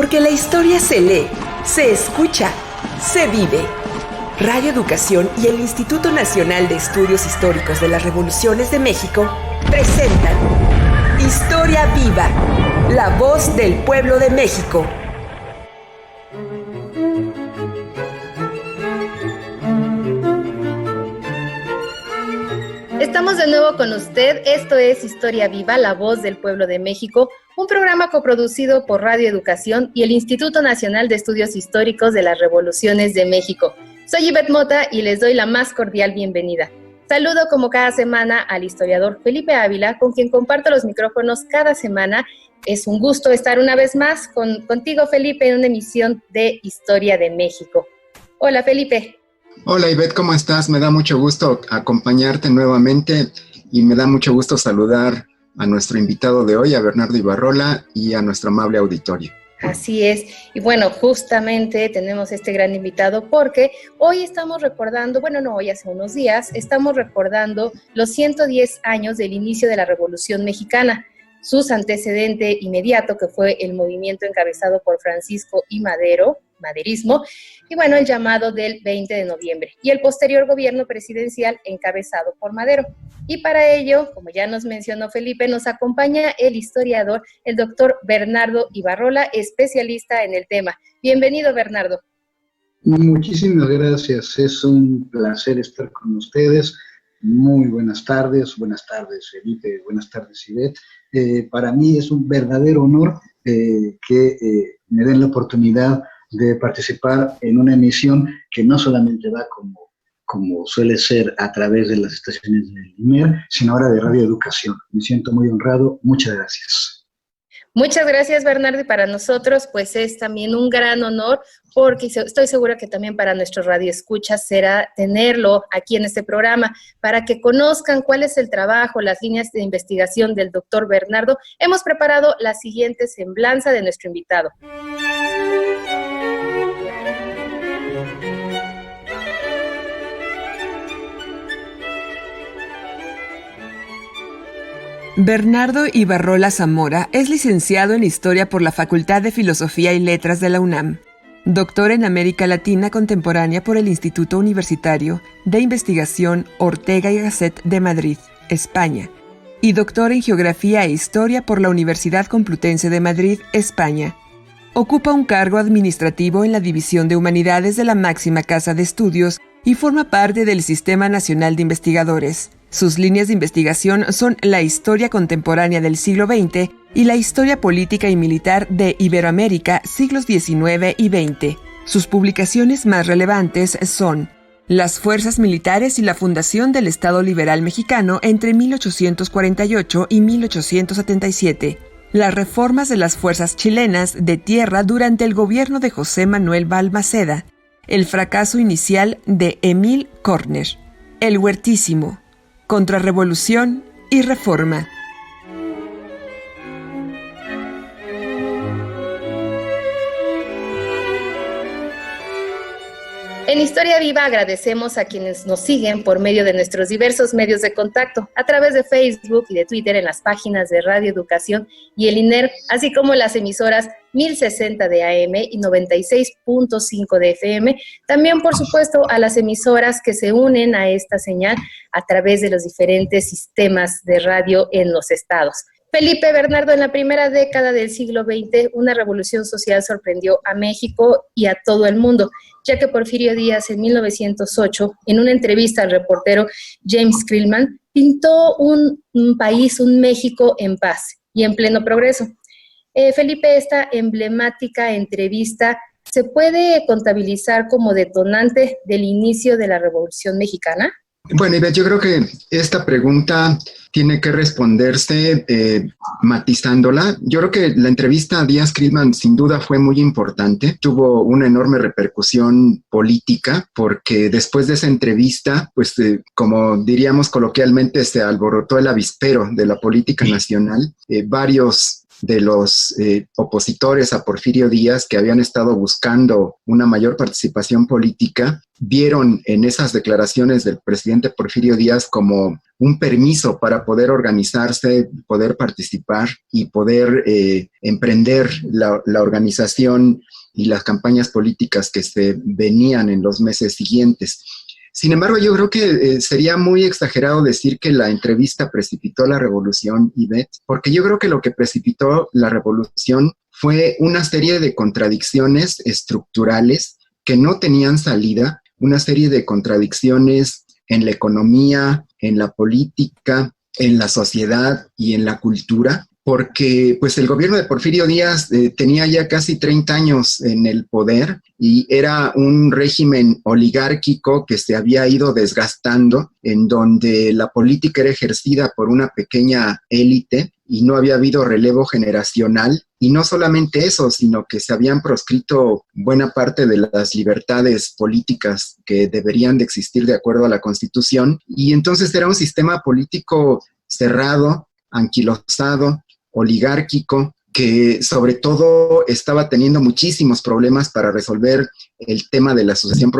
Porque la historia se lee, se escucha, se vive. Radio Educación y el Instituto Nacional de Estudios Históricos de las Revoluciones de México presentan Historia Viva, la voz del pueblo de México. Estamos de nuevo con usted. Esto es Historia Viva, la voz del pueblo de México, un programa coproducido por Radio Educación y el Instituto Nacional de Estudios Históricos de las Revoluciones de México. Soy Ivette Mota y les doy la más cordial bienvenida. Saludo como cada semana al historiador Felipe Ávila, con quien comparto los micrófonos cada semana. Es un gusto estar una vez más contigo, Felipe, en una emisión de Historia de México. Hola, Felipe. Hola, Ivette, ¿cómo estás? Me da mucho gusto acompañarte nuevamente y me da mucho gusto saludar a nuestro invitado de hoy, a Bernardo Ibarrola, y a nuestro amable auditorio. Así es, y bueno, justamente tenemos este gran invitado porque hoy estamos recordando, hace unos días, estamos recordando los 110 años del inicio de la Revolución Mexicana, su antecedente inmediato, que fue el movimiento encabezado por Francisco I. Madero, maderismo, y bueno, el llamado del 20 de noviembre, y el posterior gobierno presidencial encabezado por Madero. Y para ello, como ya nos mencionó Felipe, nos acompaña el historiador, el doctor Bernardo Ibarrola, especialista en el tema. Bienvenido, Bernardo. Muchísimas gracias, es un placer estar con ustedes. Muy buenas tardes Felipe, buenas tardes Ivette. Para mí es un verdadero honor que me den la oportunidad de participar en una emisión que no solamente va como suele ser a través de las estaciones del INER, sino ahora de Radio Educación. Me siento muy honrado, muchas gracias. Muchas gracias, Bernardo, y para nosotros pues es también un gran honor, porque estoy segura que también para nuestros radioescuchas será tenerlo aquí en este programa, para que conozcan cuál es el trabajo, las líneas de investigación del doctor Bernardo. Hemos preparado la siguiente semblanza de nuestro invitado. Bernardo Ibarrola Zamora es licenciado en Historia por la Facultad de Filosofía y Letras de la UNAM, doctor en América Latina Contemporánea por el Instituto Universitario de Investigación Ortega y Gasset de Madrid, España, y doctor en Geografía e Historia por la Universidad Complutense de Madrid, España. Ocupa un cargo administrativo en la División de Humanidades de la máxima casa de estudios y forma parte del Sistema Nacional de Investigadores. Sus líneas de investigación son la historia contemporánea del siglo XX y la historia política y militar de Iberoamérica, siglos XIX y XX. Sus publicaciones más relevantes son Las fuerzas militares y la fundación del Estado Liberal Mexicano entre 1848 y 1877, Las reformas de las fuerzas chilenas de tierra durante el gobierno de José Manuel Balmaceda, El fracaso inicial de Emil Körner, El huertísimo, Contrarrevolución y Reforma. En Historia Viva agradecemos a quienes nos siguen por medio de nuestros diversos medios de contacto, a través de Facebook y de Twitter en las páginas de Radio Educación y el INER, así como las emisoras 1060 de AM y 96.5 de FM. También, por supuesto, a las emisoras que se unen a esta señal a través de los diferentes sistemas de radio en los estados. Felipe, Bernardo, en la primera década del siglo XX, una revolución social sorprendió a México y a todo el mundo, ya que Porfirio Díaz en 1908, en una entrevista al reportero James Krillman, pintó un país, un México en paz y en pleno progreso. Felipe, esta emblemática entrevista ¿se puede contabilizar como detonante del inicio de la Revolución Mexicana? Bueno, Ivette, yo creo que esta pregunta tiene que responderse matizándola. Yo creo que la entrevista a Díaz Krillman sin duda fue muy importante. Tuvo una enorme repercusión política porque después de esa entrevista, pues como diríamos coloquialmente, se alborotó el avispero de la política nacional. Varios de los opositores a Porfirio Díaz, que habían estado buscando una mayor participación política, vieron en esas declaraciones del presidente Porfirio Díaz como un permiso para poder organizarse, poder participar y poder emprender la organización y las campañas políticas que se venían en los meses siguientes. Sin embargo, yo creo que sería muy exagerado decir que la entrevista precipitó la revolución, Ivette, porque yo creo que lo que precipitó la revolución fue una serie de contradicciones estructurales que no tenían salida, una serie de contradicciones en la economía, en la política, en la sociedad y en la cultura, porque pues el gobierno de Porfirio Díaz tenía ya casi 30 años en el poder y era un régimen oligárquico que se había ido desgastando, en donde la política era ejercida por una pequeña élite y no había habido relevo generacional. Y no solamente eso, sino que se habían proscrito buena parte de las libertades políticas que deberían de existir de acuerdo a la Constitución. Y entonces era un sistema político cerrado, anquilosado, oligárquico, que sobre todo estaba teniendo muchísimos problemas para resolver el tema de la sucesión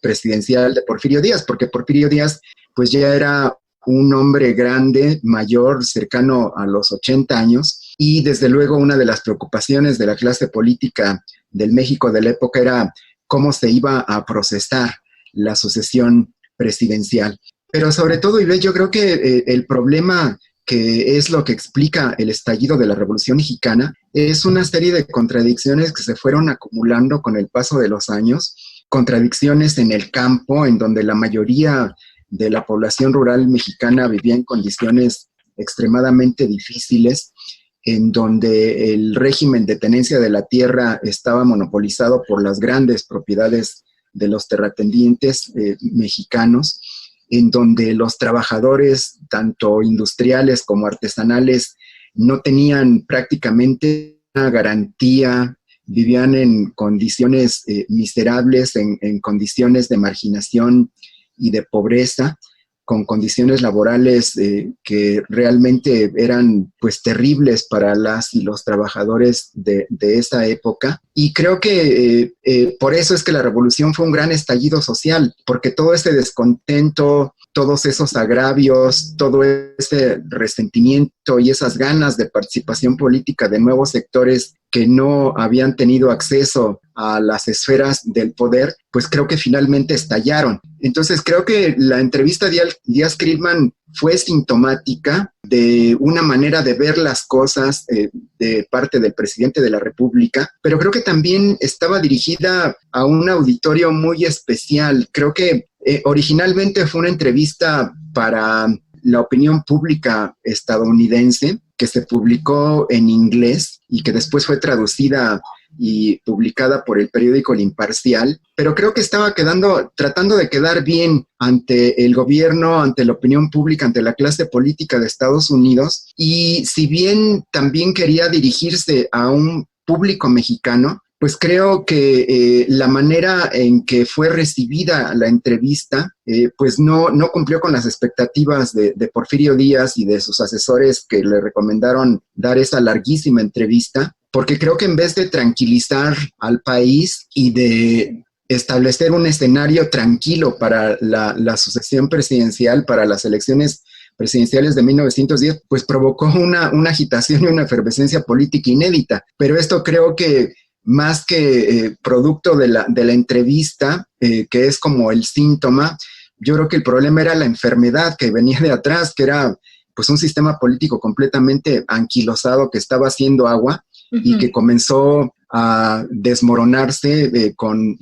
presidencial de Porfirio Díaz, porque Porfirio Díaz pues ya era un hombre grande, mayor, cercano a los 80 años, y desde luego una de las preocupaciones de la clase política del México de la época era cómo se iba a procesar la sucesión presidencial. Pero sobre todo, Ivette, yo creo que el problema que es lo que explica el estallido de la Revolución Mexicana, es una serie de contradicciones que se fueron acumulando con el paso de los años, contradicciones en el campo, en donde la mayoría de la población rural mexicana vivía en condiciones extremadamente difíciles, en donde el régimen de tenencia de la tierra estaba monopolizado por las grandes propiedades de los terratenientes mexicanos, en donde los trabajadores, tanto industriales como artesanales, no tenían prácticamente una garantía, vivían en condiciones miserables, en condiciones de marginación y de pobreza, con condiciones laborales que realmente eran pues terribles para las y los trabajadores de esa época. Y creo que por eso es que la revolución fue un gran estallido social, porque todo ese descontento, todos esos agravios, todo ese resentimiento y esas ganas de participación política de nuevos sectores que no habían tenido acceso a las esferas del poder, pues creo que finalmente estallaron. Entonces creo que la entrevista de Díaz-Kriegman fue sintomática de una manera de ver las cosas de parte del presidente de la República, pero creo que también estaba dirigida a un auditorio muy especial. Creo que originalmente fue una entrevista para la opinión pública estadounidense, que se publicó en inglés y que después fue traducida y publicada por el periódico El Imparcial, pero creo que estaba tratando de quedar bien ante el gobierno, ante la opinión pública, ante la clase política de Estados Unidos, y si bien también quería dirigirse a un público mexicano, pues creo que la manera en que fue recibida la entrevista, pues no cumplió con las expectativas de Porfirio Díaz y de sus asesores que le recomendaron dar esa larguísima entrevista, porque creo que en vez de tranquilizar al país y de establecer un escenario tranquilo para la sucesión presidencial, para las elecciones presidenciales de 1910, pues provocó una agitación y una efervescencia política inédita. Pero esto creo que más que producto de la entrevista, que es como el síntoma, yo creo que el problema era la enfermedad que venía de atrás, que era pues un sistema político completamente anquilosado que estaba haciendo agua y que comenzó a desmoronarse con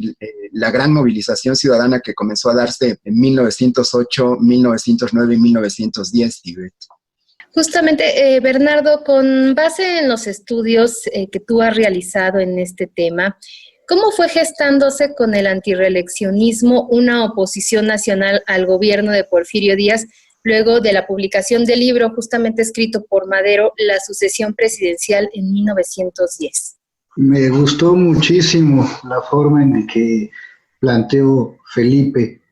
la gran movilización ciudadana que comenzó a darse en 1908, 1909 y 1910, Ivette. Justamente, Bernardo, con base en los estudios que tú has realizado en este tema, ¿cómo fue gestándose con el antirreeleccionismo una oposición nacional al gobierno de Porfirio Díaz luego de la publicación del libro justamente escrito por Madero, La sucesión presidencial en 1910? Me gustó muchísimo la forma en que planteó Felipe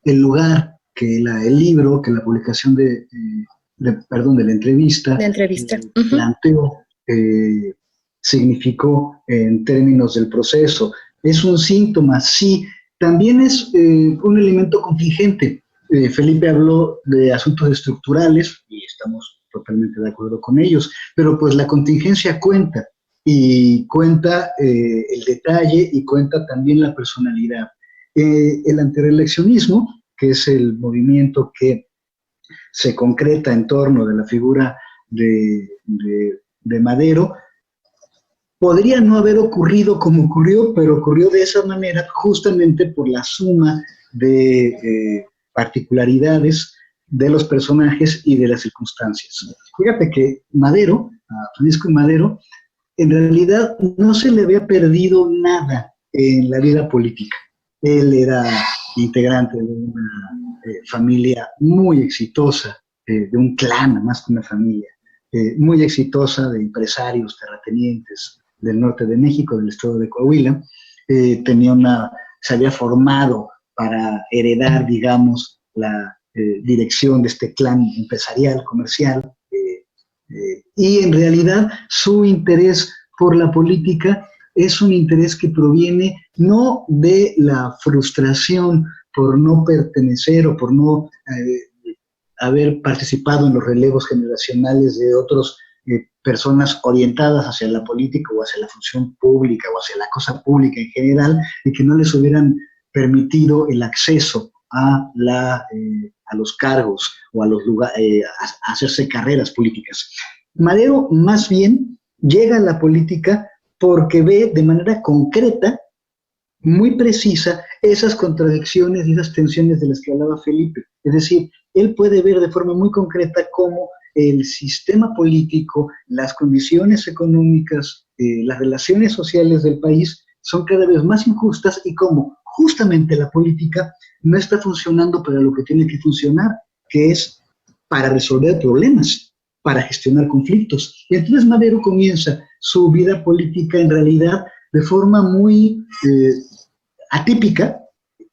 el lugar que el libro, que la publicación de la entrevista, planteó, significó en términos del proceso. Es un síntoma, sí, también es un elemento contingente. Felipe habló de asuntos estructurales y estamos totalmente de acuerdo con ellos, pero pues la contingencia cuenta, y cuenta el detalle y cuenta también la personalidad. El antireeleccionismo, que es el movimiento que se concreta en torno de la figura de Madero, podría no haber ocurrido como ocurrió, pero ocurrió de esa manera justamente por la suma de particularidades de los personajes y de las circunstancias. Fíjate que Madero, a Francisco Madero, en realidad no se le había perdido nada en la vida política. Él era integrante de una familia muy exitosa, de un clan más que una familia, muy exitosa, de empresarios terratenientes del norte de México, del estado de Coahuila. Se había formado para heredar, digamos, la dirección de este clan empresarial, comercial, y en realidad su interés por la política es un interés que proviene no de la frustración por no pertenecer o por no haber participado en los relevos generacionales de otras personas orientadas hacia la política o hacia la función pública o hacia la cosa pública en general, y que no les hubieran permitido el acceso a los cargos o a los lugares, a hacerse carreras políticas. Madero más bien llega a la política porque ve de manera concreta, muy precisa, esas contradicciones y esas tensiones de las que hablaba Felipe. Es decir, él puede ver de forma muy concreta cómo el sistema político, las condiciones económicas, las relaciones sociales del país son cada vez más injustas, y cómo justamente la política no está funcionando para lo que tiene que funcionar, que es para resolver problemas, para gestionar conflictos. Y entonces Madero comienza su vida política en realidad de forma muy atípica,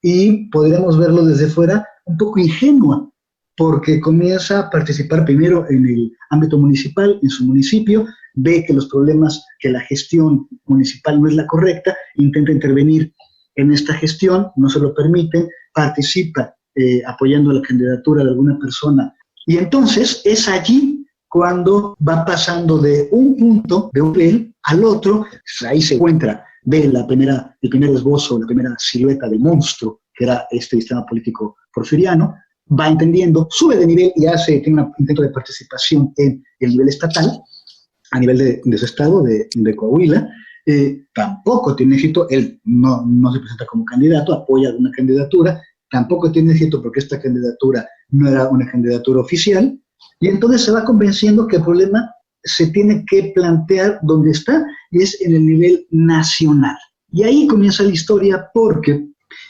y podríamos verlo desde fuera un poco ingenua, porque comienza a participar primero en el ámbito municipal, en su municipio, ve que los problemas, que la gestión municipal no es la correcta, intenta intervenir en esta gestión, no se lo permiten, participa apoyando la candidatura de alguna persona, y entonces es allí cuando va pasando de un punto, de un nivel al otro. Ahí se encuentra, ve el primer esbozo, la primera silueta de monstruo que era este sistema político porfiriano, va entendiendo, sube de nivel y tiene un intento de participación en el nivel estatal, a nivel de su estado, de Coahuila. Tampoco tiene éxito, él no se presenta como candidato, apoya una candidatura, tampoco tiene éxito porque esta candidatura no era una candidatura oficial, y entonces se va convenciendo que el problema se tiene que plantear donde está, y es en el nivel nacional. Y ahí comienza la historia, porque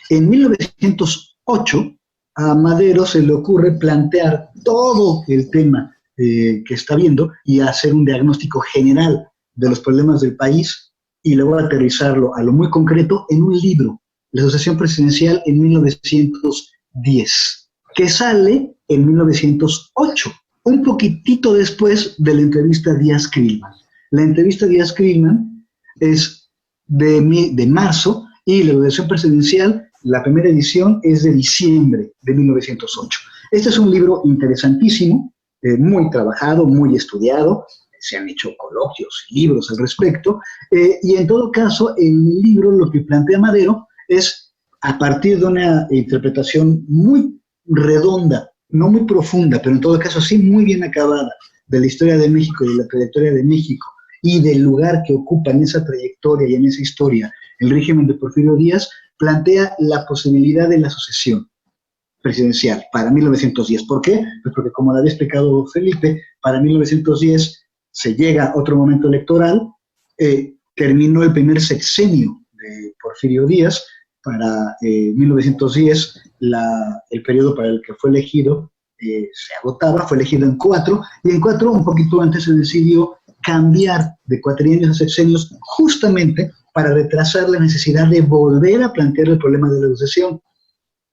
en 1908 a Madero se le ocurre plantear todo el tema que está viendo y hacer un diagnóstico general de los problemas del país, y luego aterrizarlo a lo muy concreto en un libro, La Sucesión Presidencial en 1910, que sale en 1908, un poquitito después de la entrevista a Díaz-Crillman. La entrevista a Díaz-Crillman es de marzo, y la Sucesión Presidencial, la primera edición, es de diciembre de 1908. Este es un libro interesantísimo, muy trabajado, muy estudiado, se han hecho coloquios, libros al respecto, y en todo caso, el libro lo que plantea Madero es, a partir de una interpretación muy redonda, no muy profunda, pero en todo caso sí muy bien acabada, de la historia de México y de la trayectoria de México, y del lugar que ocupa en esa trayectoria y en esa historia el régimen de Porfirio Díaz, plantea la posibilidad de la sucesión presidencial para 1910. ¿Por qué? Pues porque, como lo había explicado Felipe, para 1910 se llega a otro momento electoral, terminó el primer sexenio de Porfirio Díaz. Para 1910 el periodo para el que fue elegido se agotaba, fue elegido en 4, y en 4, un poquito antes, se decidió cambiar de cuatrienios a sexenios, justamente para retrasar la necesidad de volver a plantear el problema de la sucesión.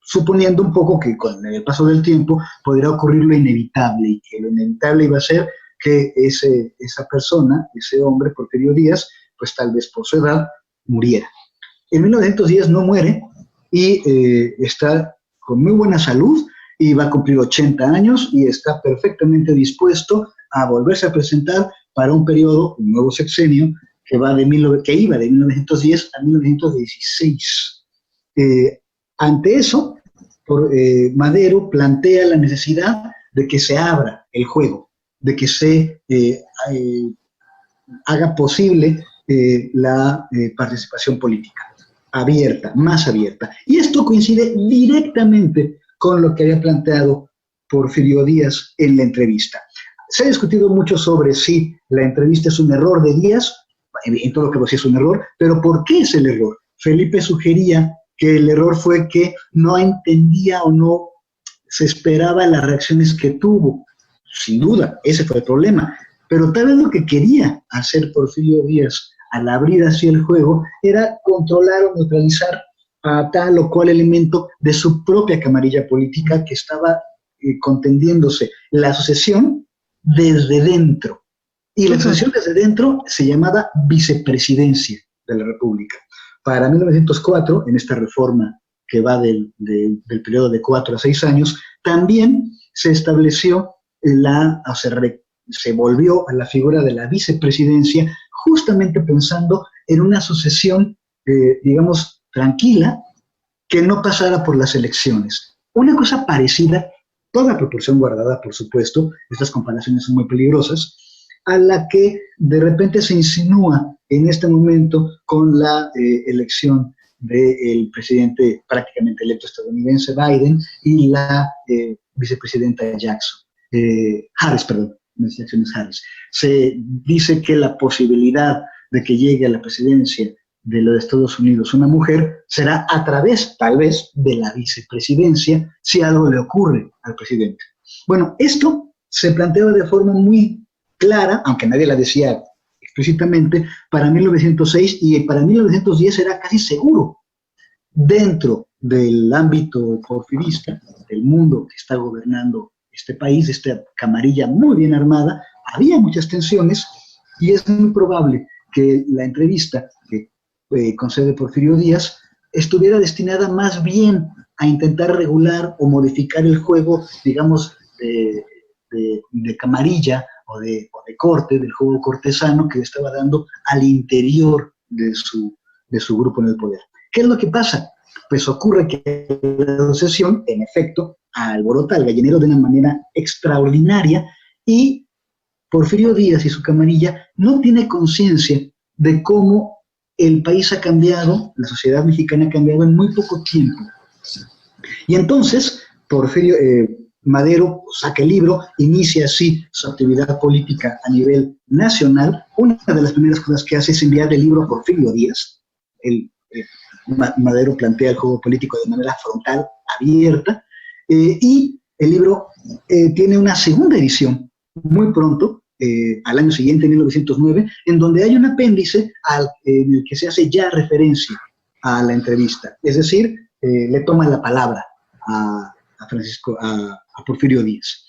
suponiendo un poco que con el paso del tiempo podría ocurrir lo inevitable, y que lo inevitable iba a ser que esa persona, ese hombre, Porfirio Díaz, pues tal vez por su edad, muriera. En 1910 no muere y está con muy buena salud y va a cumplir 80 años y está perfectamente dispuesto a volverse a presentar para un periodo, un nuevo sexenio, que iba de 1910 a 1916. Ante eso, Madero plantea la necesidad de que se abra el juego, de que se haga posible la participación política abierta, más abierta. Y esto coincide directamente con lo que había planteado Porfirio Díaz en la entrevista. Se ha discutido mucho sobre si la entrevista es un error de Díaz, en todo lo que sí es un error, pero ¿por qué es el error? Felipe sugería que el error fue que no entendía o no se esperaba las reacciones que tuvo. Sin duda, ese fue el problema. Pero tal vez lo que quería hacer Porfirio Díaz al abrir así el juego era controlar o neutralizar a tal o cual elemento de su propia camarilla política que estaba contendiéndose la sucesión desde dentro. Y la sucesión desde dentro se llamaba vicepresidencia de la República. Para 1904, en esta reforma que va del periodo de 4 a 6 años, también se estableció se volvió a la figura de la vicepresidencia, justamente pensando en una sucesión, digamos, tranquila, que no pasara por las elecciones. Una cosa parecida, toda proporción guardada, por supuesto, estas comparaciones son muy peligrosas, a la que de repente se insinúa en este momento con la elección del presidente prácticamente electo estadounidense Biden y la vicepresidenta Harris. Se dice que la posibilidad de que llegue a la presidencia de los Estados Unidos una mujer será a través, tal vez, de la vicepresidencia si algo le ocurre al presidente. Bueno, esto se planteaba de forma muy clara, aunque nadie la decía explícitamente, para 1906, y para 1910 era casi seguro. Dentro del ámbito porfirista, del mundo que está gobernando este país, esta camarilla muy bien armada, había muchas tensiones, y es muy probable que la entrevista que concede Porfirio Díaz estuviera destinada más bien a intentar regular o modificar el juego, digamos, de camarilla o de corte, del juego cortesano que le estaba dando al interior de su grupo en el poder. ¿Qué es lo que pasa? Pues ocurre que la sucesión, en efecto, alborota al gallinero de una manera extraordinaria, y Porfirio Díaz y su camarilla no tiene conciencia de cómo el país ha cambiado, la sociedad mexicana ha cambiado en muy poco tiempo. Y entonces, Madero saca el libro, inicia así su actividad política a nivel nacional. Una de las primeras cosas que hace es enviar el libro a Porfirio Díaz. Madero plantea el juego político de manera frontal, abierta, y el libro tiene una segunda edición muy pronto, al año siguiente, en 1909, en donde hay un apéndice en el que se hace ya referencia a la entrevista. Es decir, le toma la palabra a Porfirio Díaz.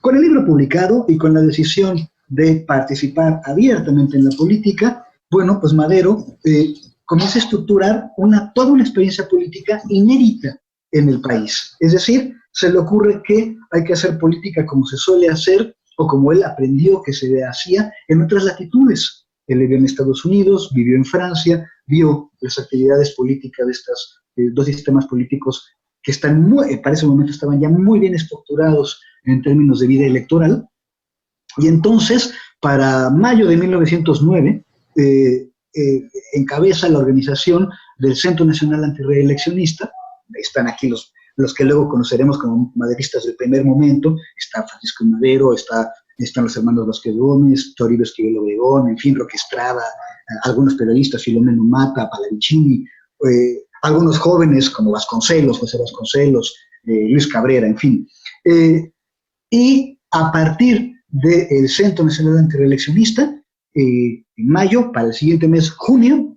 Con el libro publicado y con la decisión de participar abiertamente en la política, bueno, pues Madero comienza a estructurar toda una experiencia política inédita en el país. Es decir, se le ocurre que hay que hacer política como se suele hacer o como él aprendió que se hacía en otras latitudes. Él vivió en Estados Unidos, vivió en Francia, vio las actividades políticas de estos dos sistemas políticos que para ese momento estaban ya muy bien estructurados en términos de vida electoral. Y entonces, para mayo de 1909, encabeza la organización del Centro Nacional Antirreeleccionista. Están aquí los que luego conoceremos como maderistas del primer momento. Está Francisco Madero, están los hermanos Vázquez Gómez, Toribio Esquivel Obregón, en fin, Roque Estrada, algunos periodistas, Filomeno Mata, Pallavicini, algunos jóvenes como Vasconcelos, José Vasconcelos, Luis Cabrera, en fin. Y a partir del Centro Nacional Antirreeleccionista, en mayo, para el siguiente mes, junio,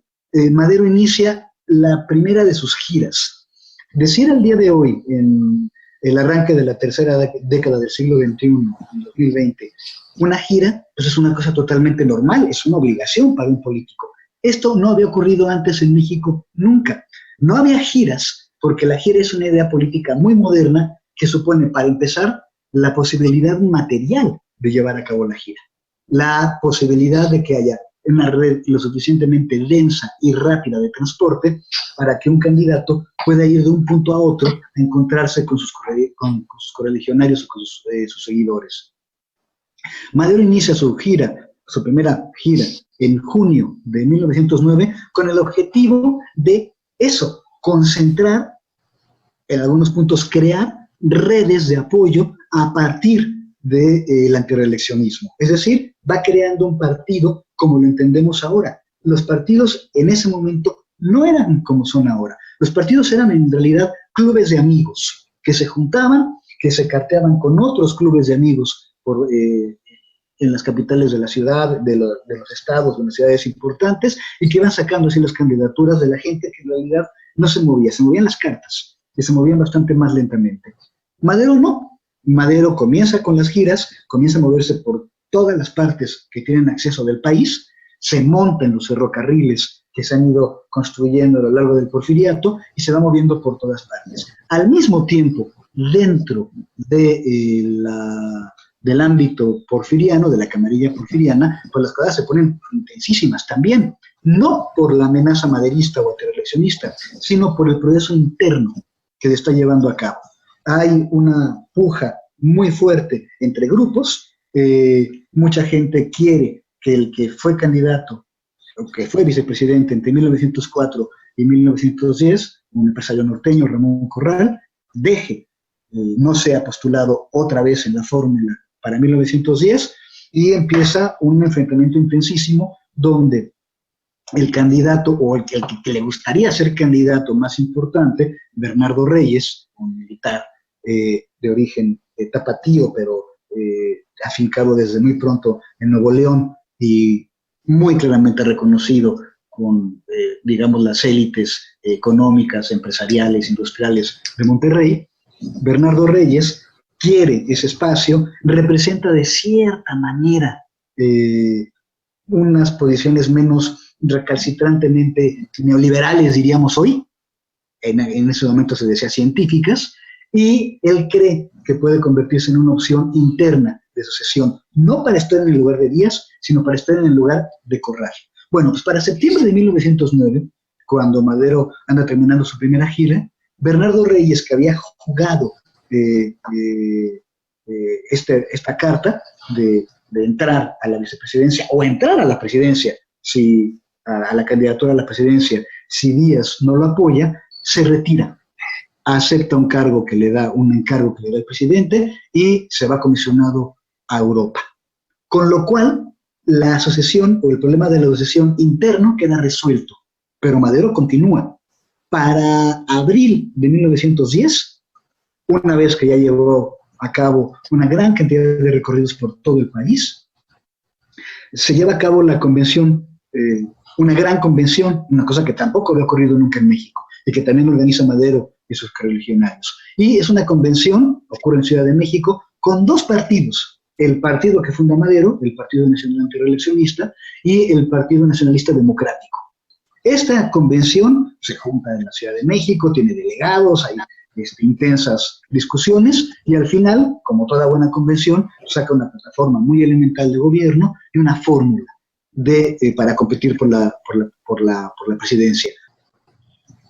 Madero inicia la primera de sus giras. Decir al día de hoy, en el arranque de la tercera década del siglo XXI, en 2020, una gira, pues es una cosa totalmente normal, es una obligación para un político. Esto no había ocurrido antes en México nunca. No había giras, porque la gira es una idea política muy moderna que supone, para empezar, la posibilidad material de llevar a cabo la gira. La posibilidad de que haya una red lo suficientemente densa y rápida de transporte para que un candidato pueda ir de un punto a otro a encontrarse con sus correligionarios o con sus seguidores. Madero inicia su primera gira, en junio de 1909, con el objetivo de eso, concentrar, en algunos puntos crear redes de apoyo a partir del antireeleccionismo. Es decir, va creando un partido como lo entendemos ahora. Los partidos en ese momento no eran como son ahora. Los partidos eran en realidad clubes de amigos que se juntaban, que se carteaban con otros clubes de amigos en las capitales de la ciudad, de los estados, de las ciudades importantes, y que iban sacando así las candidaturas de la gente que en realidad no se movía, se movían las cartas, que se movían bastante más lentamente. Madero no. Madero comienza con las giras, comienza a moverse por todas las partes que tienen acceso del país, se monta en los ferrocarriles que se han ido construyendo a lo largo del Porfiriato y se va moviendo por todas partes. Al mismo tiempo, dentro del ámbito porfiriano, de la camarilla porfiriana, pues las cosas se ponen intensísimas también, no por la amenaza maderista o antireeleccionista, sino por el proceso interno que se está llevando a cabo. Hay una puja muy fuerte entre grupos. Mucha gente quiere que el que fue candidato o que fue vicepresidente entre 1904 y 1910, un empresario norteño, Ramón Corral, no sea postulado otra vez en la fórmula para 1910, y empieza un enfrentamiento intensísimo donde el candidato o el que le gustaría ser candidato más importante, Bernardo Reyes, un militar de origen tapatío, pero afincado desde muy pronto en Nuevo León y muy claramente reconocido con, digamos, las élites económicas, empresariales, industriales de Monterrey. Bernardo Reyes quiere ese espacio, representa de cierta manera unas posiciones menos recalcitrantemente neoliberales, diríamos hoy, en ese momento se decía científicas, y él cree que puede convertirse en una opción interna de sucesión, no para estar en el lugar de Díaz, sino para estar en el lugar de Corral. Bueno, pues para septiembre de 1909, cuando Madero anda terminando su primera gira, Bernardo Reyes, que había jugado esta carta de entrar a la vicepresidencia o entrar a la presidencia, a la candidatura a la presidencia, si Díaz no lo apoya, se retira, acepta un encargo que le da el presidente y se va comisionado a Europa. Con lo cual, la asociación o el problema de la asociación interno queda resuelto, pero Madero continúa. Para abril de 1910, una vez que ya llevó a cabo una gran cantidad de recorridos por todo el país, se lleva a cabo la convención, una gran convención, una cosa que tampoco había ocurrido nunca en México, y que también organiza Madero y sus correligionarios. Y es una convención, ocurre en Ciudad de México, con dos partidos: el partido que funda Madero, el Partido Nacional Antireeleccionista, y el Partido Nacionalista Democrático. Esta convención se junta en la Ciudad de México, tiene delegados, hay intensas discusiones, y al final, como toda buena convención, saca una plataforma muy elemental de gobierno y una fórmula para competir por la presidencia.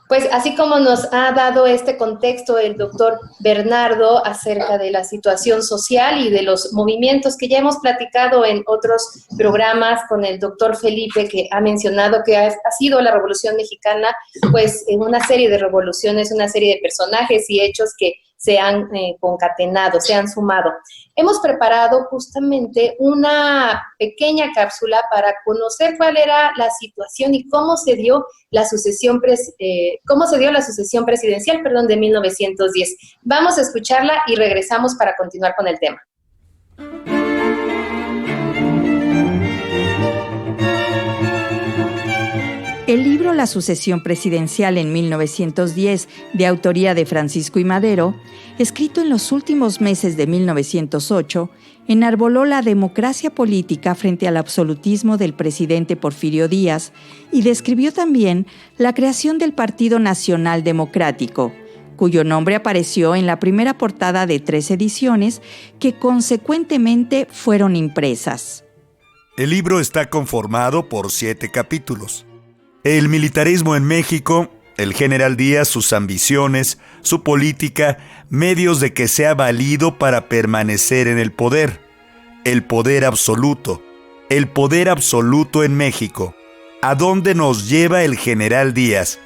Pues así como nos ha dado este contexto el doctor Bernardo acerca de la situación social y de los movimientos que ya hemos platicado en otros programas con el doctor Felipe, que ha mencionado que ha sido la Revolución Mexicana, pues en una serie de revoluciones, una serie de personajes y hechos que se han concatenado, se han sumado. Hemos preparado justamente una pequeña cápsula para conocer cuál era la situación y cómo se dio la sucesión presidencial, de 1910. Vamos a escucharla y regresamos para continuar con el tema. El libro La sucesión presidencial en 1910, de autoría de Francisco I. Madero, escrito en los últimos meses de 1908, enarboló la democracia política frente al absolutismo del presidente Porfirio Díaz y describió también la creación del Partido Nacional Democrático, cuyo nombre apareció en la primera portada de 3 ediciones que consecuentemente fueron impresas. El libro está conformado por 7 capítulos. El militarismo en México, el general Díaz, sus ambiciones, su política, medios de que se ha valido para permanecer en el poder absoluto en México. ¿A dónde nos lleva el general Díaz?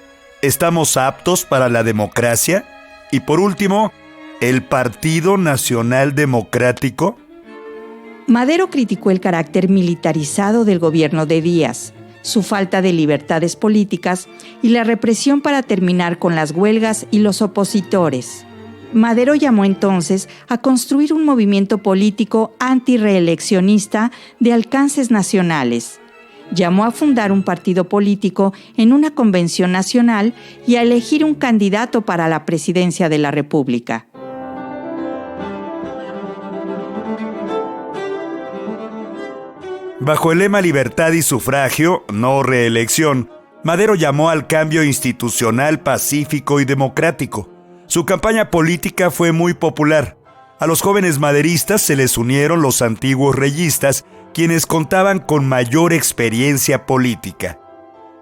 ¿Estamos aptos para la democracia? Y por último, ¿el Partido Nacional Democrático? Madero criticó el carácter militarizado del gobierno de Díaz, su falta de libertades políticas y la represión para terminar con las huelgas y los opositores. Madero llamó entonces a construir un movimiento político antirreeleccionista de alcances nacionales. Llamó a fundar un partido político en una convención nacional y a elegir un candidato para la presidencia de la República. Bajo el lema Libertad y sufragio, no reelección, Madero llamó al cambio institucional pacífico y democrático. Su campaña política fue muy popular. A los jóvenes maderistas se les unieron los antiguos reyistas, quienes contaban con mayor experiencia política.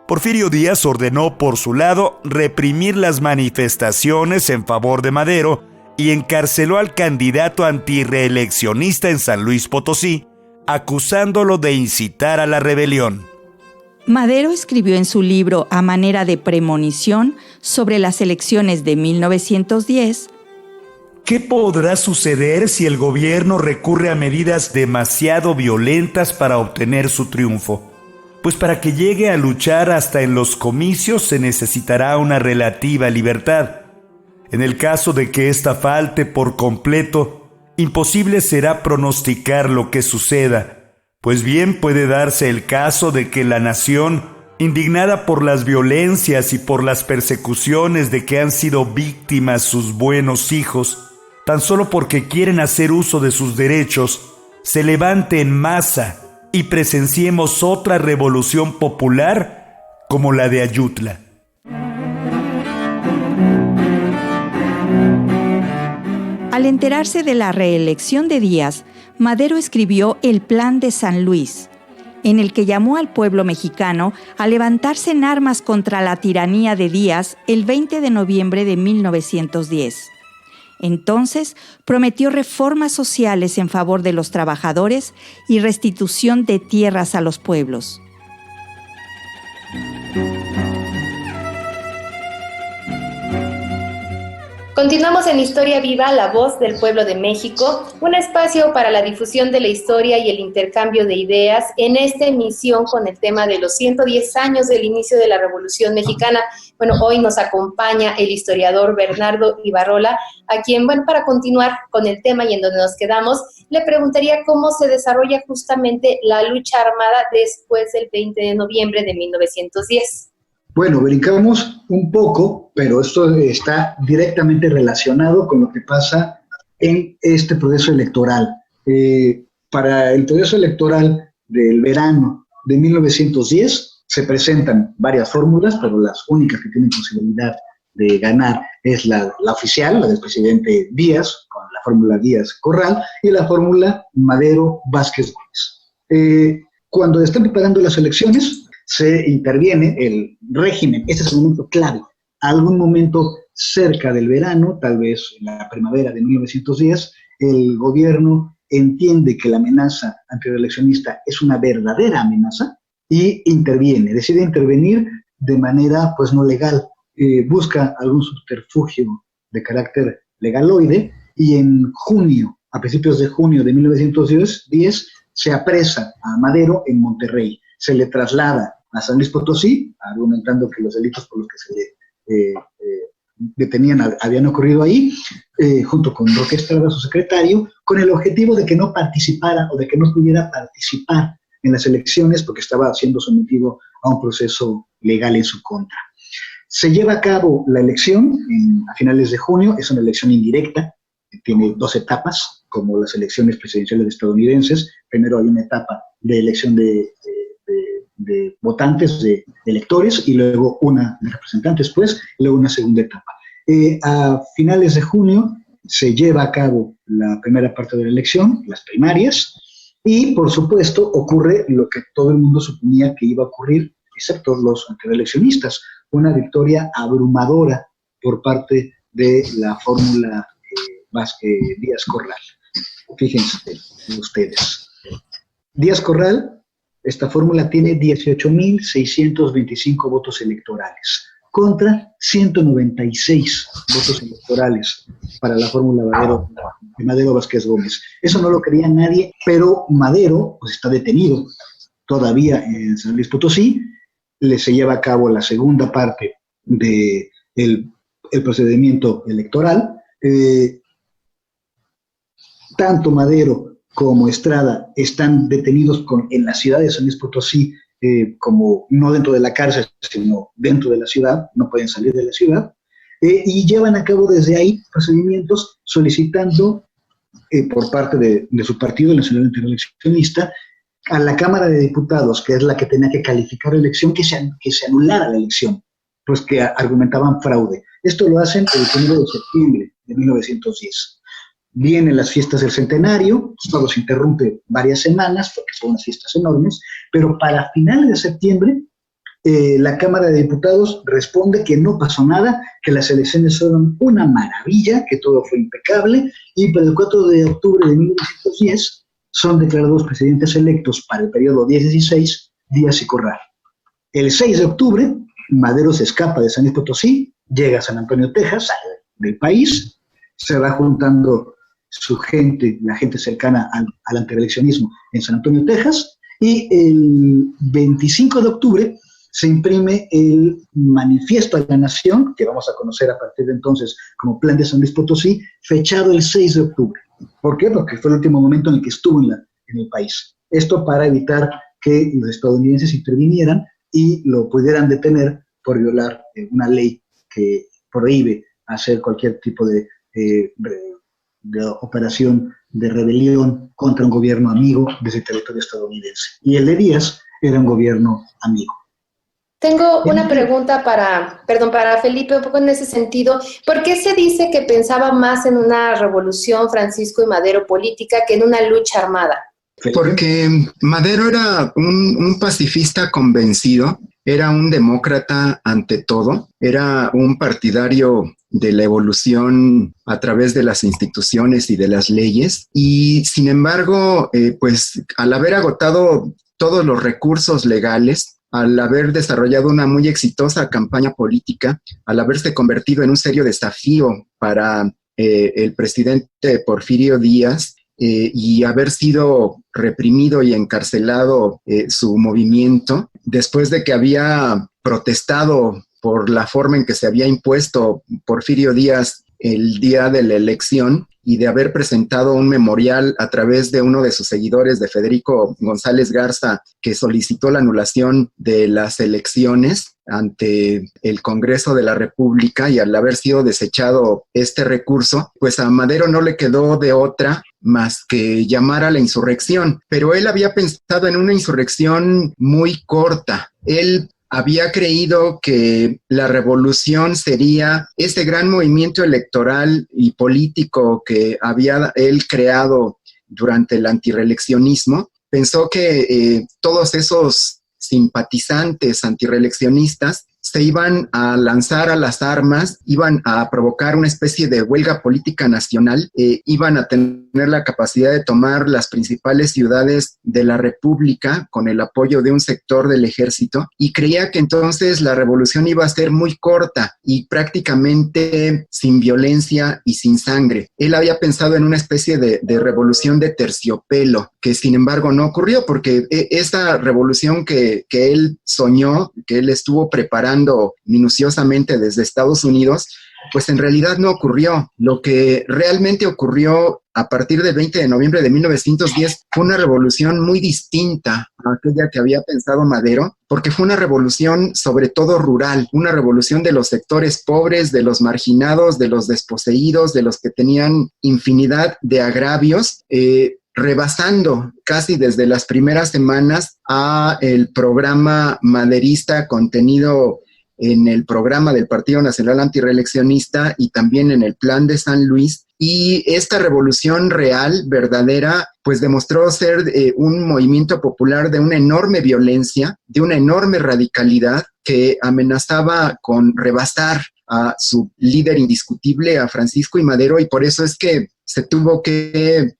Porfirio Díaz ordenó, por su lado, reprimir las manifestaciones en favor de Madero y encarceló al candidato antirreeleccionista en San Luis Potosí, acusándolo de incitar a la rebelión. Madero escribió en su libro A manera de premonición sobre las elecciones de 1910: ¿Qué podrá suceder si el gobierno recurre a medidas demasiado violentas para obtener su triunfo? Pues para que llegue a luchar hasta en los comicios se necesitará una relativa libertad. En el caso de que ésta falte por completo, imposible será pronosticar lo que suceda, pues bien puede darse el caso de que la nación, indignada por las violencias y por las persecuciones de que han sido víctimas sus buenos hijos, tan solo porque quieren hacer uso de sus derechos, se levante en masa y presenciemos otra revolución popular como la de Ayutla. Al enterarse de la reelección de Díaz, Madero escribió el Plan de San Luis, en el que llamó al pueblo mexicano a levantarse en armas contra la tiranía de Díaz el 20 de noviembre de 1910. Entonces, prometió reformas sociales en favor de los trabajadores y restitución de tierras a los pueblos. Continuamos en Historia Viva, la voz del pueblo de México, un espacio para la difusión de la historia y el intercambio de ideas en esta emisión con el tema de los 110 años del inicio de la Revolución Mexicana. Bueno, hoy nos acompaña el historiador Bernardo Ibarrola, a quien, para continuar con el tema y en donde nos quedamos, le preguntaría cómo se desarrolla justamente la lucha armada después del 20 de noviembre de 1910. Bueno, brincamos un poco, pero esto está directamente relacionado con lo que pasa en este proceso electoral. Para el proceso electoral del verano de 1910 se presentan varias fórmulas, pero las únicas que tienen posibilidad de ganar es la oficial, la del presidente Díaz, con la fórmula Díaz-Corral, y la fórmula Madero-Vázquez-Gómez. Cuando están preparando las elecciones, se interviene el régimen. Este es un momento clave. Algún momento cerca del verano, tal vez en la primavera de 1910, el gobierno entiende que la amenaza antireeleccionista es una verdadera amenaza y interviene, decide intervenir de manera no legal, busca algún subterfugio de carácter legaloide y en junio, a principios de junio de 1910, se apresa a Madero en Monterrey. Se le traslada a San Luis Potosí, argumentando que los delitos por los que se le detenían habían ocurrido ahí, junto con Roque Estrada, su secretario, con el objetivo de que no participara o de que no pudiera participar en las elecciones porque estaba siendo sometido a un proceso legal en su contra. Se lleva a cabo la elección a finales de junio, es una elección indirecta, tiene 2 etapas, como las elecciones presidenciales estadounidenses. Primero hay una etapa de elección de votantes, de electores, y luego una de representantes, pues, y luego una segunda etapa. A finales de junio se lleva a cabo la primera parte de la elección, las primarias, y por supuesto ocurre lo que todo el mundo suponía que iba a ocurrir, excepto los antireeleccionistas, una victoria abrumadora por parte de la fórmula Díaz-Corral. Fíjense ustedes. Díaz-Corral, esta fórmula tiene 18.625 votos electorales contra 196 votos electorales para la fórmula Madero Vázquez Gómez. Eso no lo quería nadie, pero Madero pues, está detenido todavía en San Luis Potosí. Se lleva a cabo la segunda parte del procedimiento electoral. Tanto Madero como Estrada están detenidos en la ciudad de San Luis Potosí, como no dentro de la cárcel, sino dentro de la ciudad, no pueden salir de la ciudad, y llevan a cabo desde ahí procedimientos solicitando por parte de su partido, el Nacional Antireeleccionista, a la Cámara de Diputados, que es la que tenía que calificar la elección, que se anulara la elección, pues que argumentaban fraude. Esto lo hacen el 1 de septiembre de 1910. Vienen las fiestas del centenario, todo se interrumpe varias semanas porque son unas fiestas enormes, pero para finales de septiembre la Cámara de Diputados responde que no pasó nada, que las elecciones fueron una maravilla, que todo fue impecable, y para el 4 de octubre de 1910 son declarados presidentes electos para el periodo 10-16 Díaz y Corral. El 6 de octubre, Madero se escapa de San Luis Potosí, llega a San Antonio, Texas, sale del país, se va juntando su gente, la gente cercana al antireeleccionismo en San Antonio, Texas, y el 25 de octubre se imprime el Manifiesto a la Nación, que vamos a conocer a partir de entonces como Plan de San Luis Potosí, fechado el 6 de octubre. ¿Por qué? Porque fue el último momento en el que estuvo en el país. Esto para evitar que los estadounidenses intervinieran y lo pudieran detener por violar una ley que prohíbe hacer cualquier tipo de operación de rebelión contra un gobierno amigo desde el territorio estadounidense. Y el de Díaz era un gobierno amigo. Tengo una pregunta para Felipe, un poco en ese sentido. ¿Por qué se dice que pensaba más en una revolución Francisco y Madero política que en una lucha armada? Porque Madero era un pacifista convencido, era un demócrata ante todo, era un partidario de la evolución a través de las instituciones y de las leyes, y sin embargo, pues al haber agotado todos los recursos legales, al haber desarrollado una muy exitosa campaña política, al haberse convertido en un serio desafío para el presidente Porfirio Díaz, y haber sido reprimido y encarcelado su movimiento, después de que había protestado por la forma en que se había impuesto Porfirio Díaz el día de la elección y de haber presentado un memorial a través de uno de sus seguidores, de Federico González Garza, que solicitó la anulación de las elecciones ante el Congreso de la República, y al haber sido desechado este recurso, pues a Madero no le quedó de otra más que llamar a la insurrección. Pero él había pensado en una insurrección muy corta. Él había creído que la revolución sería ese gran movimiento electoral y político que había él creado durante el antirreeleccionismo. Pensó que todos esos simpatizantes antirreeleccionistas se iban a lanzar a las armas, iban a provocar una especie de huelga política nacional, iban a tener la capacidad de tomar las principales ciudades de la República con el apoyo de un sector del ejército, y creía que entonces la revolución iba a ser muy corta y prácticamente sin violencia y sin sangre. Él había pensado en una especie de revolución de terciopelo, que sin embargo no ocurrió, porque esta revolución que él soñó, que él estuvo preparando minuciosamente desde Estados Unidos, pues en realidad no ocurrió. Lo que realmente ocurrió a partir del 20 de noviembre de 1910 fue una revolución muy distinta a aquella que había pensado Madero, porque fue una revolución sobre todo rural, una revolución de los sectores pobres, de los marginados, de los desposeídos, de los que tenían infinidad de agravios, rebasando casi desde las primeras semanas a el programa maderista contenido en el programa del Partido Nacional Antirreeleccionista y también en el Plan de San Luis. Y esta revolución real, verdadera, pues demostró ser un movimiento popular de una enorme violencia, de una enorme radicalidad que amenazaba con rebasar a su líder indiscutible, a Francisco I. Madero, y por eso es que se tuvo que,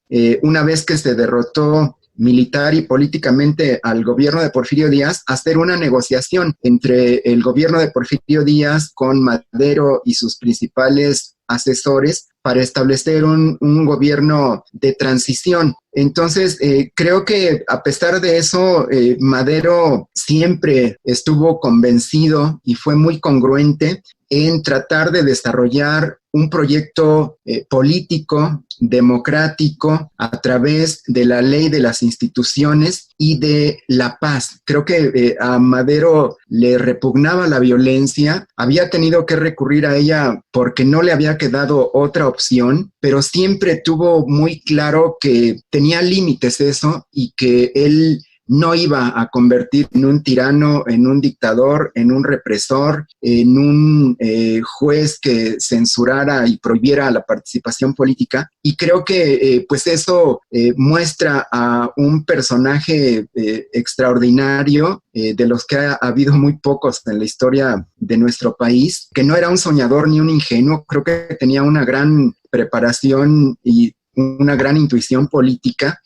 una vez que se derrotó militar y políticamente al gobierno de Porfirio Díaz, hacer una negociación entre el gobierno de Porfirio Díaz con Madero y sus principales asesores para establecer un gobierno de transición. Entonces, creo que a pesar de eso, Madero siempre estuvo convencido y fue muy congruente en tratar de desarrollar un proyecto político, democrático, a través de la ley de las instituciones y de la paz. Creo que a Madero le repugnaba la violencia, había tenido que recurrir a ella porque no le había quedado otra opción, pero siempre tuvo muy claro que tenía límites eso y que él no iba a convertir en un tirano, en un dictador, en un represor, en un juez que censurara y prohibiera la participación política. Y creo que pues eso muestra a un personaje extraordinario, de los que ha habido muy pocos en la historia de nuestro país, que no era un soñador ni un ingenuo. Creo que tenía una gran preparación y una gran intuición política,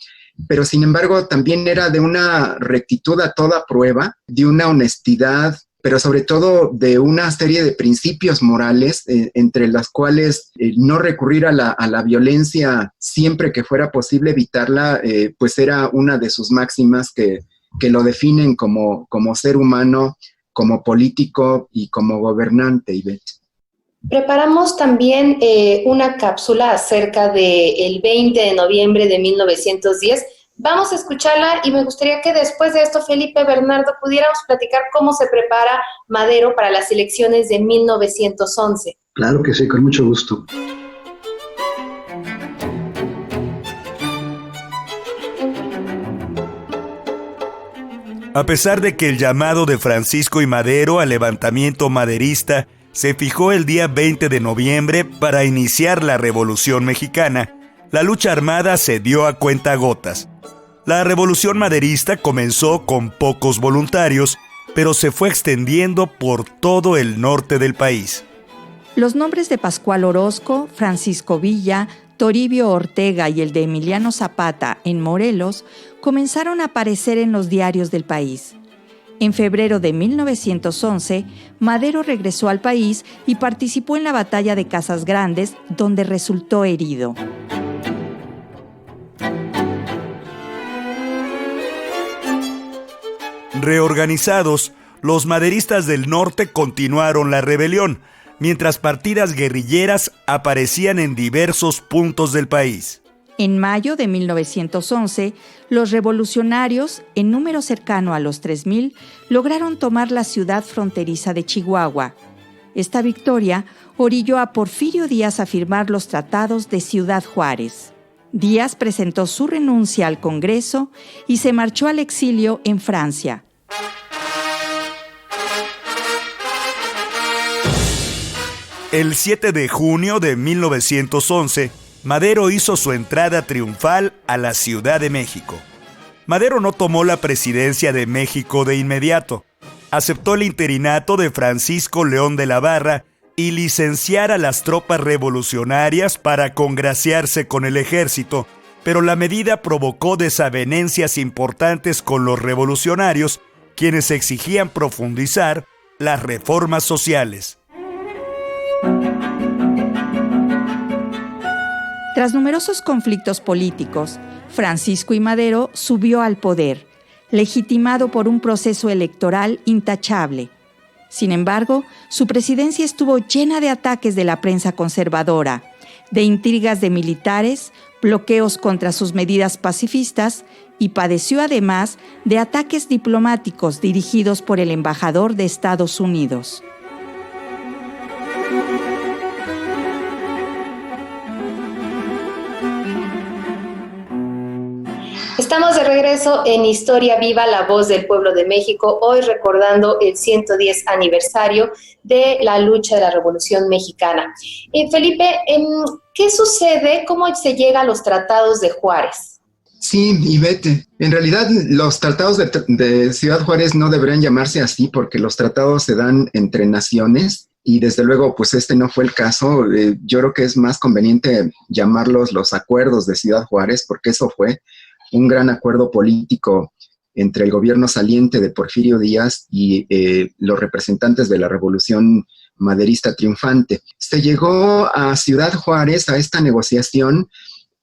pero sin embargo también era de una rectitud a toda prueba, de una honestidad, pero sobre todo de una serie de principios morales, entre las cuales no recurrir a la violencia siempre que fuera posible evitarla, pues era una de sus máximas que lo definen como ser humano, como político y como gobernante, Ivette. Preparamos también una cápsula acerca del 20 de noviembre de 1910. Vamos a escucharla y me gustaría que después de esto, Felipe, Bernardo, pudiéramos platicar cómo se prepara Madero para las elecciones de 1911. Claro que sí, con mucho gusto. A pesar de que el llamado de Francisco I. Madero al levantamiento maderista se fijó el día 20 de noviembre para iniciar la Revolución Mexicana, la lucha armada se dio a cuentagotas. La Revolución Maderista comenzó con pocos voluntarios, pero se fue extendiendo por todo el norte del país. Los nombres de Pascual Orozco, Francisco Villa, Toribio Ortega y el de Emiliano Zapata en Morelos comenzaron a aparecer en los diarios del país. En febrero de 1911, Madero regresó al país y participó en la batalla de Casas Grandes, donde resultó herido. Reorganizados, los maderistas del norte continuaron la rebelión, mientras partidas guerrilleras aparecían en diversos puntos del país. En mayo de 1911, los revolucionarios, en número cercano a los 3,000, lograron tomar la ciudad fronteriza de Chihuahua. Esta victoria orilló a Porfirio Díaz a firmar los tratados de Ciudad Juárez. Díaz presentó su renuncia al Congreso y se marchó al exilio en Francia. El 7 de junio de 1911, Madero hizo su entrada triunfal a la Ciudad de México. Madero no tomó la presidencia de México de inmediato. Aceptó el interinato de Francisco León de la Barra y licenciar a las tropas revolucionarias para congraciarse con el ejército, pero la medida provocó desavenencias importantes con los revolucionarios, quienes exigían profundizar las reformas sociales. Tras numerosos conflictos políticos, Francisco I. Madero subió al poder, legitimado por un proceso electoral intachable. Sin embargo, su presidencia estuvo llena de ataques de la prensa conservadora, de intrigas de militares, bloqueos contra sus medidas pacifistas y padeció además de ataques diplomáticos dirigidos por el embajador de Estados Unidos. Estamos de regreso en Historia Viva, la voz del pueblo de México, hoy recordando el 110 aniversario de la lucha de la Revolución Mexicana. Felipe, ¿qué sucede? ¿Cómo se llega a los tratados de Juárez? Sí, Ivette, en realidad los tratados de Ciudad Juárez no deberían llamarse así porque los tratados se dan entre naciones y desde luego pues este no fue el caso. Yo creo que es más conveniente llamarlos los acuerdos de Ciudad Juárez porque eso fue un gran acuerdo político entre el gobierno saliente de Porfirio Díaz y los representantes de la Revolución Maderista triunfante. Se llegó a Ciudad Juárez a esta negociación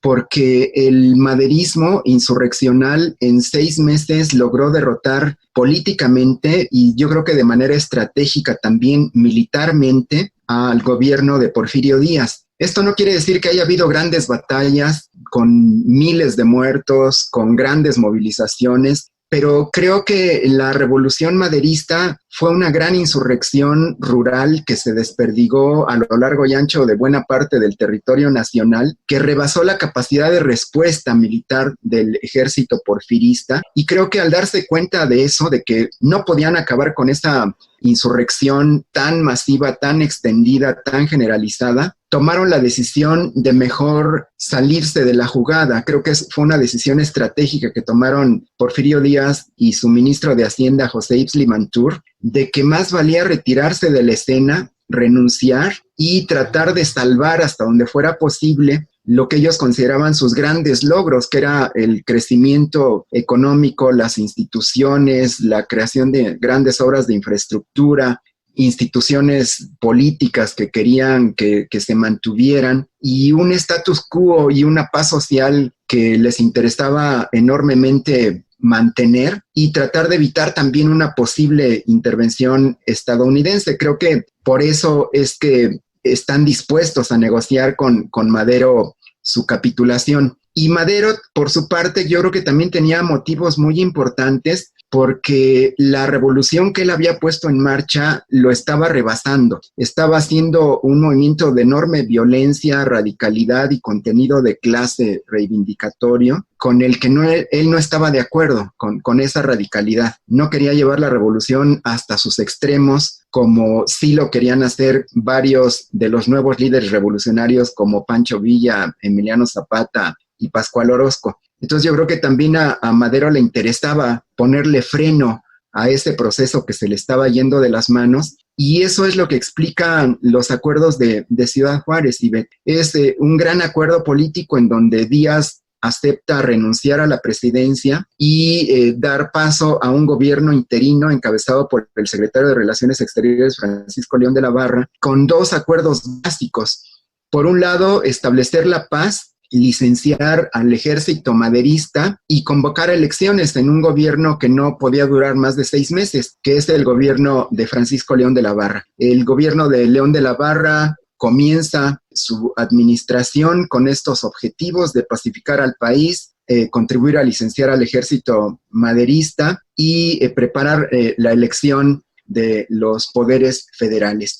porque el maderismo insurreccional en 6 meses logró derrotar políticamente y yo creo que de manera estratégica también militarmente al gobierno de Porfirio Díaz. Esto no quiere decir que haya habido grandes batallas con miles de muertos, con grandes movilizaciones, pero creo que la revolución maderista fue una gran insurrección rural que se desperdigó a lo largo y ancho de buena parte del territorio nacional, que rebasó la capacidad de respuesta militar del ejército porfirista. Y creo que al darse cuenta de eso, de que no podían acabar con esa insurrección tan masiva, tan extendida, tan generalizada, tomaron la decisión de mejor salirse de la jugada. Creo que fue una decisión estratégica que tomaron Porfirio Díaz y su ministro de Hacienda, José Yves Limantour, de que más valía retirarse de la escena, renunciar y tratar de salvar hasta donde fuera posible lo que ellos consideraban sus grandes logros, que era el crecimiento económico, las instituciones, la creación de grandes obras de infraestructura, instituciones políticas que querían que se mantuvieran y un status quo y una paz social que les interesaba enormemente mantener y tratar de evitar también una posible intervención estadounidense. Creo que por eso es que están dispuestos a negociar con Madero su capitulación. Y Madero, por su parte, yo creo que también tenía motivos muy importantes porque la revolución que él había puesto en marcha lo estaba rebasando. Estaba haciendo un movimiento de enorme violencia, radicalidad y contenido de clase reivindicatorio con el que él no estaba de acuerdo con esa radicalidad. No quería llevar la revolución hasta sus extremos, como sí lo querían hacer varios de los nuevos líderes revolucionarios como Pancho Villa, Emiliano Zapata y Pascual Orozco. Entonces yo creo que también a Madero le interesaba ponerle freno a ese proceso que se le estaba yendo de las manos y eso es lo que explican los acuerdos de Ciudad Juárez. Es un gran acuerdo político en donde Díaz acepta renunciar a la presidencia y dar paso a un gobierno interino encabezado por el secretario de Relaciones Exteriores, Francisco León de la Barra, con 2 acuerdos básicos. Por un lado, establecer la paz, licenciar al ejército maderista y convocar elecciones en un gobierno que no podía durar más de 6 meses, que es el gobierno de Francisco León de la Barra. El gobierno de León de la Barra comienza su administración con estos objetivos de pacificar al país, contribuir a licenciar al ejército maderista y preparar la elección de los poderes federales.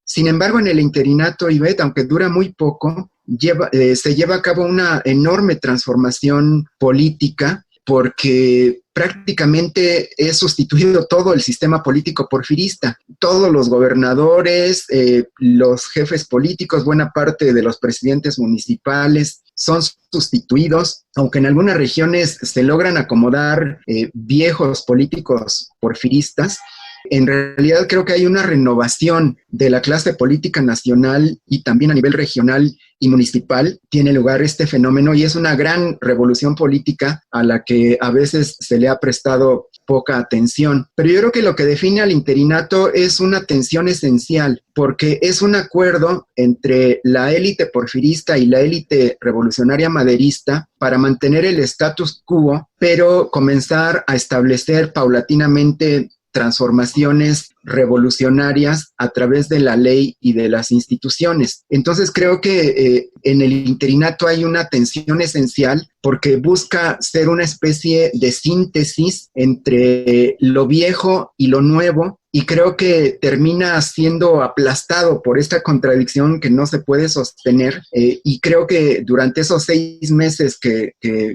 Sin embargo, en el interinato, Ivette, aunque dura muy poco, se lleva a cabo una enorme transformación política porque prácticamente es sustituido todo el sistema político porfirista. Todos los gobernadores, los jefes políticos, buena parte de los presidentes municipales son sustituidos, aunque en algunas regiones se logran acomodar viejos políticos porfiristas. En realidad creo que hay una renovación de la clase política nacional y también a nivel regional y municipal tiene lugar este fenómeno y es una gran revolución política a la que a veces se le ha prestado poca atención. Pero yo creo que lo que define al interinato es una tensión esencial, porque es un acuerdo entre la élite porfirista y la élite revolucionaria maderista para mantener el status quo, pero comenzar a establecer paulatinamente transformaciones revolucionarias a través de la ley y de las instituciones. Entonces creo que en el interinato hay una tensión esencial porque busca ser una especie de síntesis entre lo viejo y lo nuevo, y creo que termina siendo aplastado por esta contradicción que no se puede sostener, y creo que durante esos 6 meses que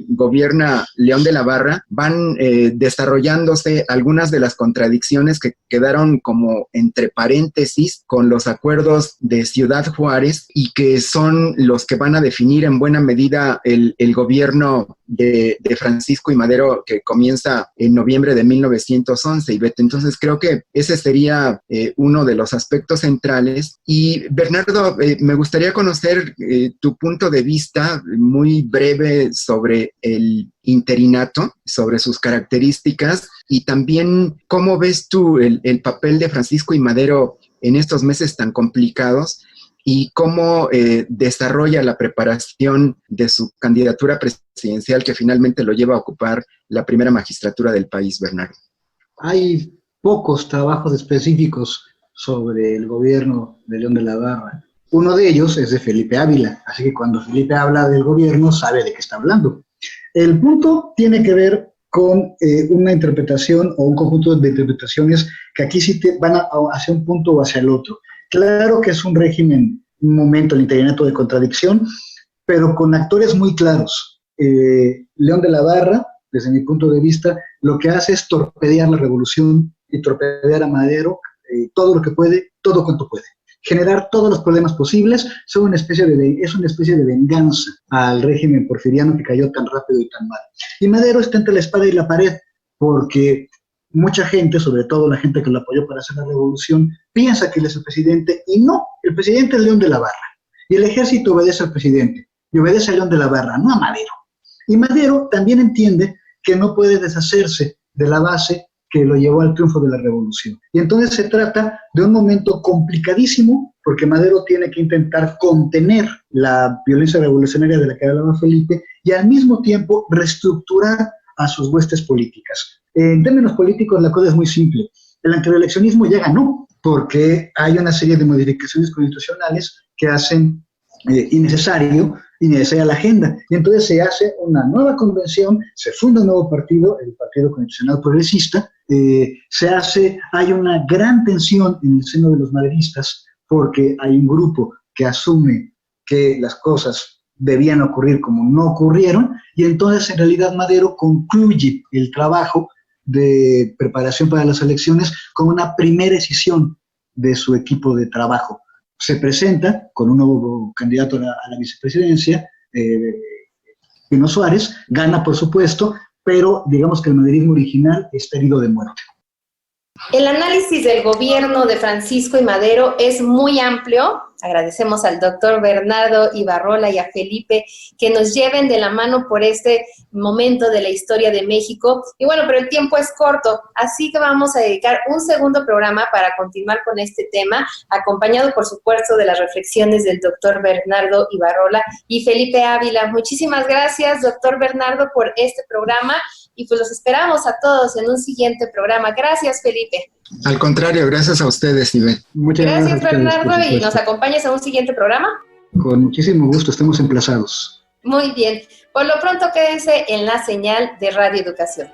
gobierna León de la Barra van desarrollándose algunas de las contradicciones que quedaron como entre paréntesis con los acuerdos de Ciudad Juárez y que son los que van a definir en buena medida el gobierno de Francisco I. Madero, que comienza en noviembre de 1911. Entonces creo que ese sería uno de los aspectos centrales. Y Bernardo, me gustaría conocer tu punto de vista muy breve sobre el interinato, sobre sus características, y también cómo ves tú el papel de Francisco I. Madero en estos meses tan complicados y cómo desarrolla la preparación de su candidatura presidencial que finalmente lo lleva a ocupar la primera magistratura del país, Bernardo. Hay pocos trabajos específicos sobre el gobierno de León de la Barra. Uno de ellos es de Felipe Ávila, así que cuando Felipe habla del gobierno sabe de qué está hablando. El punto tiene que ver con una interpretación o un conjunto de interpretaciones que aquí sí van hacia un punto o hacia el otro. Claro que es un régimen, un momento, el interinato de contradicción, pero con actores muy claros. León de la Barra, desde mi punto de vista, lo que hace es torpedear la revolución y torpedear a Madero todo lo que puede, todo cuanto puede. Generar todos los problemas posibles, es una especie de venganza al régimen porfiriano que cayó tan rápido y tan mal. Y Madero está entre la espada y la pared, porque mucha gente, sobre todo la gente que lo apoyó para hacer la revolución, piensa que él es el presidente, y no, el presidente es León de la Barra. Y el ejército obedece al presidente, y obedece a León de la Barra, no a Madero. Y Madero también entiende que no puede deshacerse de la base que lo llevó al triunfo de la revolución. Y entonces se trata de un momento complicadísimo, porque Madero tiene que intentar contener la violencia revolucionaria de la que hablaba Felipe, y al mismo tiempo reestructurar a sus huestes políticas. En términos políticos la cosa es muy simple. El antireeleccionismo ya ganó, porque hay una serie de modificaciones constitucionales que hacen innecesaria la agenda. Y entonces se hace una nueva convención, se funda un nuevo partido, el Partido Constitucional Progresista, hay una gran tensión en el seno de los maderistas, porque hay un grupo que asume que las cosas debían ocurrir como no ocurrieron, y entonces en realidad Madero concluye el trabajo de preparación para las elecciones con una primera decisión de su equipo de trabajo. Se presenta con un nuevo candidato a la vicepresidencia, Pino Suárez, gana por supuesto, pero digamos que el maderismo original está herido de muerte. El análisis del gobierno de Francisco I. Madero es muy amplio. Agradecemos al doctor Bernardo Ibarrola y a Felipe que nos lleven de la mano por este momento de la historia de México. Y bueno, pero el tiempo es corto, así que vamos a dedicar un segundo programa para continuar con este tema, acompañado por supuesto de las reflexiones del doctor Bernardo Ibarrola y Felipe Ávila. Muchísimas gracias, doctor Bernardo, por este programa, y pues los esperamos a todos en un siguiente programa. Gracias, Felipe. Al contrario, gracias a ustedes, Ivette. Muchas gracias, Bernardo, y nos acompañas a un siguiente programa. Con muchísimo gusto, estamos emplazados. Muy bien. Por lo pronto, quédense en la señal de Radio Educación.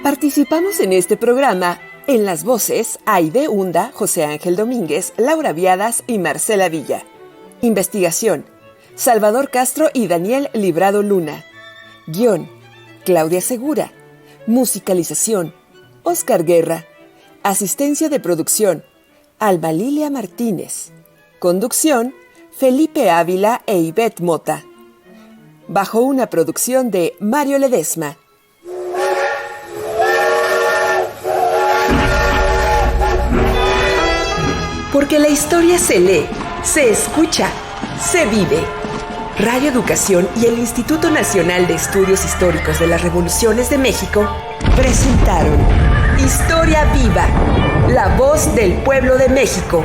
Participamos en este programa en las voces Aide Hunda, José Ángel Domínguez, Laura Viadas y Marcela Villa. Investigación: Salvador Castro y Daniel Librado Luna. Guión: Claudia Segura. Musicalización: Oscar Guerra. Asistencia de producción: Alma Lilia Martínez. Conducción: Felipe Ávila e Ivette Mota. Bajo una producción de Mario Ledesma. Porque la historia se lee, se escucha, se vive. Radio Educación y el Instituto Nacional de Estudios Históricos de las Revoluciones de México presentaron Historia Viva, la voz del pueblo de México.